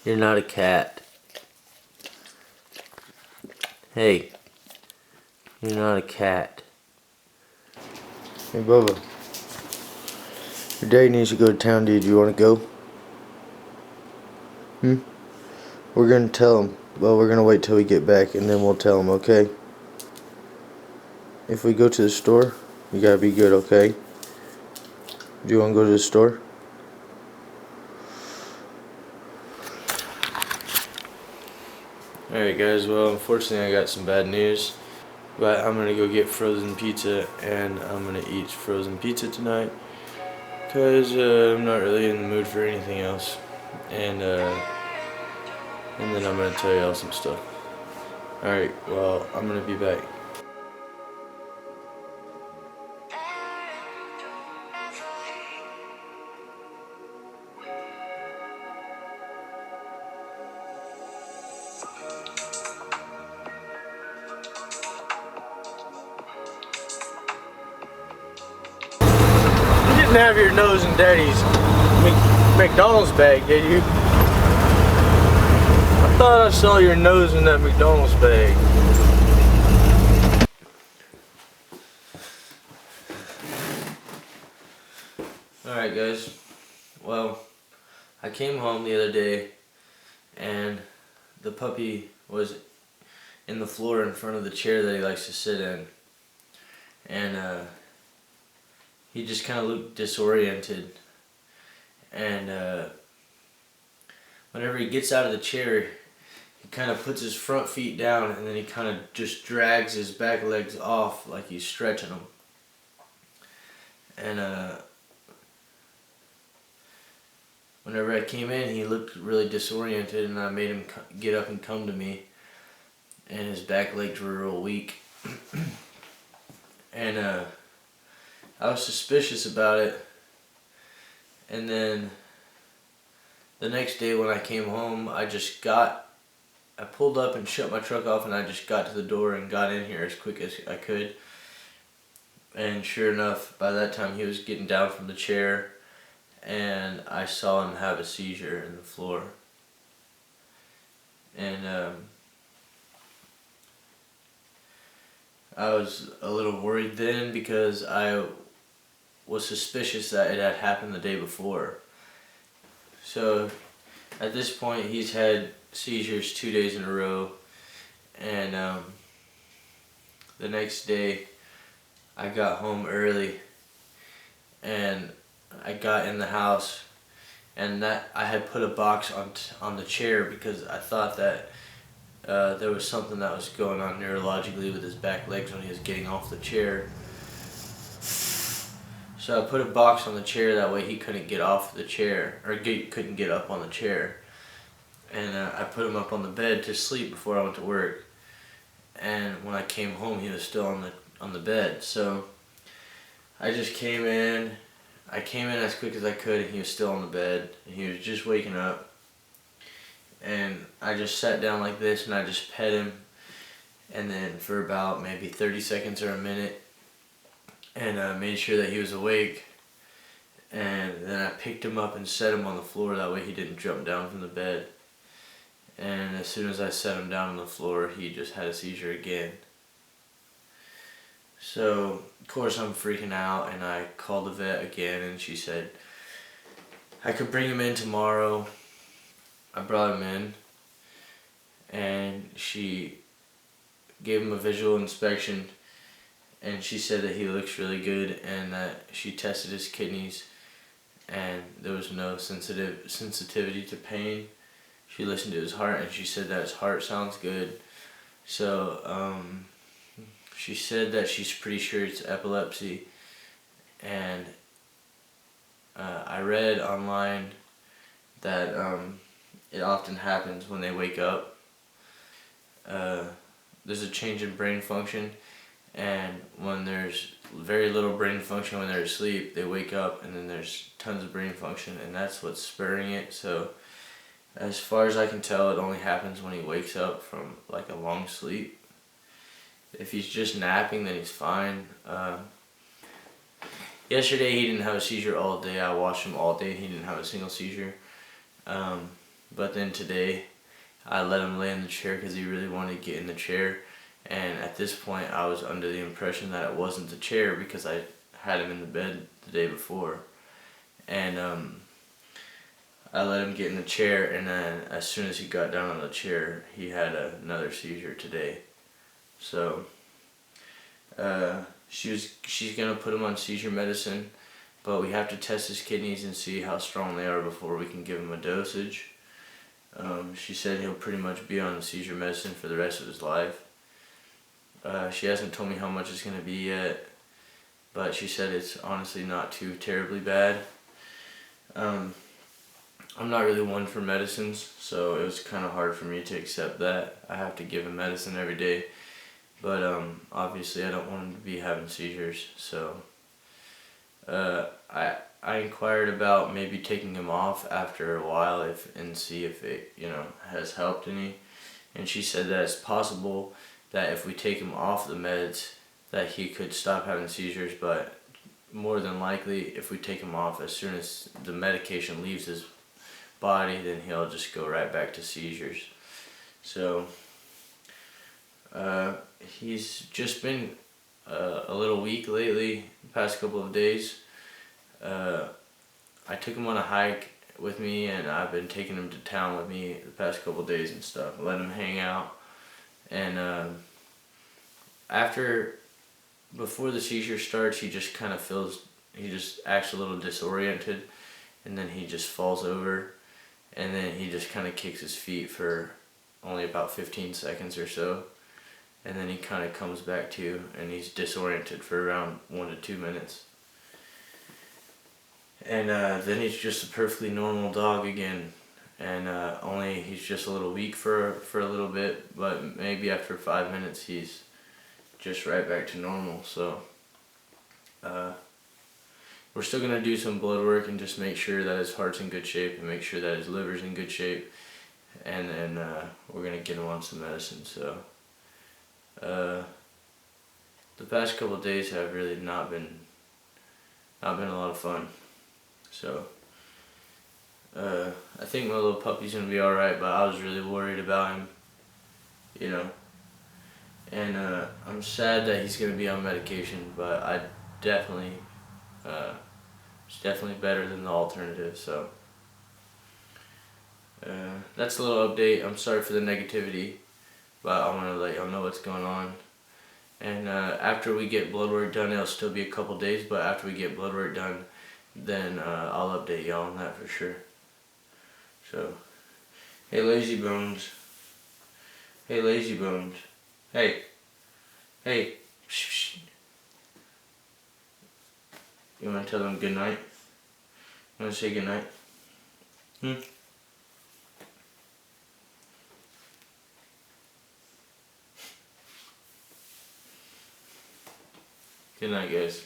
You're not a cat. Hey, you're not a cat. Hey, Bubba. Your daddy needs to go to town, dude. You want to go? We're going to tell him. Well, we're going to wait till we get back, and then we'll tell him, okay? If we go to the store, you got to be good, okay? Do you want to go to the store? Alright guys, well unfortunately I got some bad news. But I'm gonna go get frozen pizza and I'm gonna eat frozen pizza tonight. Cause I'm not really in the mood for anything else. And then I'm gonna tell y'all some stuff. Alright, well I'm gonna be back. You didn't have your nose in Daddy's McDonald's bag, did you? I thought I saw your nose in that McDonald's bag. Alright guys, well, I came home the other day and the puppy was in the floor in front of the chair that he likes to sit in. And he just kind of looked disoriented. And whenever he gets out of the chair, he kind of puts his front feet down and then he kind of just drags his back legs off like he's stretching them. And whenever I came in, he looked really disoriented, and I made him get up and come to me, and his back legs were real weak. And I was suspicious about it. And then the next day when I came home, I pulled up and shut my truck off, and I just got to the door and got in here as quick as I could. And sure enough, by that time he was getting down from the chair, and I saw him have a seizure in the floor. And I was a little worried then because I was suspicious that it had happened the day before. So at this point he's had seizures 2 days in a row, and the next day I got home early and I got in the house, and that I had put a box on the chair because I thought that there was something that was going on neurologically with his back legs when he was getting off the chair. So I put a box on the chair, that way he couldn't get off the chair, or couldn't get up on the chair. And I put him up on the bed to sleep before I went to work. And when I came home, he was still on the bed. So I just came in. I came in as quick as I could, and he was still on the bed, and he was just waking up. And I just sat down like this, and I just pet him, and then for about maybe 30 seconds or a minute, and made sure that he was awake. And then I picked him up and set him on the floor, that way he didn't jump down from the bed. And as soon as I set him down on the floor, he just had a seizure again. So, of course I'm freaking out, and I called the vet again, and she said I could bring him in tomorrow. I brought him in, and she gave him a visual inspection, and she said that he looks really good, and that she tested his kidneys, and there was no sensitivity to pain. She listened to his heart, and she said that his heart sounds good. So, she said that she's pretty sure it's epilepsy, and I read online that it often happens when they wake up. There's a change in brain function, and when there's very little brain function when they're asleep, they wake up and then there's tons of brain function, and that's what's spurring it. So as far as I can tell, it only happens when he wakes up from like a long sleep. If he's just napping, then he's fine. Yesterday he didn't have a seizure all day. I watched him all day. He didn't have a single seizure. But then today, I let him lay in the chair because he really wanted to get in the chair. And at this point, I was under the impression that it wasn't the chair because I had him in the bed the day before. And I let him get in the chair, and then as soon as he got down on the chair, he had another seizure today. So she's gonna put him on seizure medicine, but we have to test his kidneys and see how strong they are before we can give him a dosage. She said he'll pretty much be on seizure medicine for the rest of his life. She hasn't told me how much it's gonna be yet, but she said it's honestly not too terribly bad. I'm not really one for medicines, so it was kind of hard for me to accept that. I have to give him medicine every day, but obviously I don't want him to be having seizures, so I inquired about maybe taking him off after a while and see if it has helped any, and she said that it's possible that if we take him off the meds that he could stop having seizures, but more than likely if we take him off as soon as the medication leaves his body, then he'll just go right back to seizures. So he's just been a little weak lately, the past couple of days. I took him on a hike with me, and I've been taking him to town with me the past couple of days and stuff, let him hang out. And before the seizure starts, he just kind of he just acts a little disoriented, and then he just falls over, and then he just kind of kicks his feet for only about 15 seconds or so, and then he kind of comes back to, and he's disoriented for around 1 to 2 minutes. And then he's just a perfectly normal dog again, and only he's just a little weak for a little bit, but maybe after 5 minutes he's just right back to normal. So we're still going to do some blood work and just make sure that his heart's in good shape and make sure that his liver's in good shape, and then we're going to get him on some medicine. So the past couple of days have really not been a lot of fun. So I think my little puppy's gonna be alright, but I was really worried about him, and I'm sad that he's gonna be on medication, but it's definitely better than the alternative. So that's a little update. I'm sorry for the negativity, but I want to let y'all know what's going on. And after we get blood work done, it'll still be a couple days, but after we get blood work done, then I'll update y'all on that for sure. So, hey lazy bones. Hey lazy bones. Hey. Hey. Shh. You want to tell them good night? You want to say good night? Good night, guys.